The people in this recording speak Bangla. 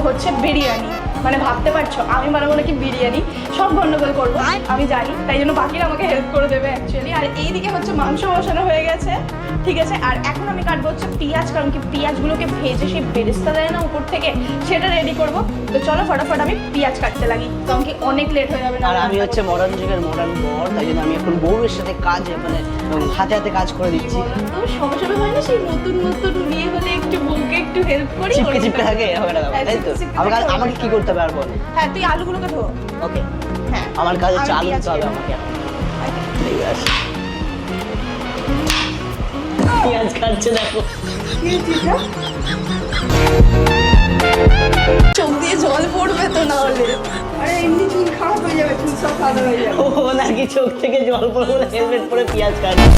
হচ্ছে বিরিয়ানি। মানে ভাবতে পারছো আমি বানাবো নাকি বিরিয়ানি, সব গন্ডগোল করবো আমি জানি, তাই জন্য বাকিরা আমাকে হেল্প করে দেবে অ্যাকচুয়ালি। আর এইদিকে হচ্ছে মাংস বসানো হয়ে গেছে, ঠিক আছে। আর এখন আমি কাটবো হচ্ছে পেঁয়াজ, কারণ কি পেঁয়াজগুলোকে ভেজে সেই বেরেস্তা দেয় না উপর থেকে, সেটা রেডি করবো। তো চলো ফটাফট আমি পেঁয়াজ কাটতে লাগি, কারণ কি অনেক লেট হয়ে যাবে। আর আমি হচ্ছে মডার্ন যুগের মডার্ন বর, তাই জন্য আমি এখন বউয়ের সাথে কাজ মানে হাতে হাতে কাজ করে দিচ্ছি। তো সবে সবে হয় না সেই নতুন নতুন বিয়ে হলে একটু বউকে একটু হেল্প করি, চিপকে চিপকে থাকে হবে না, তাই তো? আমাকে কি করতে হবে আর বল? হ্যাঁ তুই আলুগুলোকে ধো। ওকে, হ্যাঁ আমার কাজ হচ্ছে আমি আলু দিতে হবে পেঁয়াজ আমাকে। ঠিক আছে, পেঁয়াজ কাটছে দেখো। চোখ দিয়ে জল পড়বে তো না হলে। আরে এমনি চুল খারাপ হয়ে যাবে, চুল সব সাদা হয়ে যাবে। ও নাকি চোখ থেকে জল পড়ে হেলমেট পরে পেঁয়াজ কাটছে।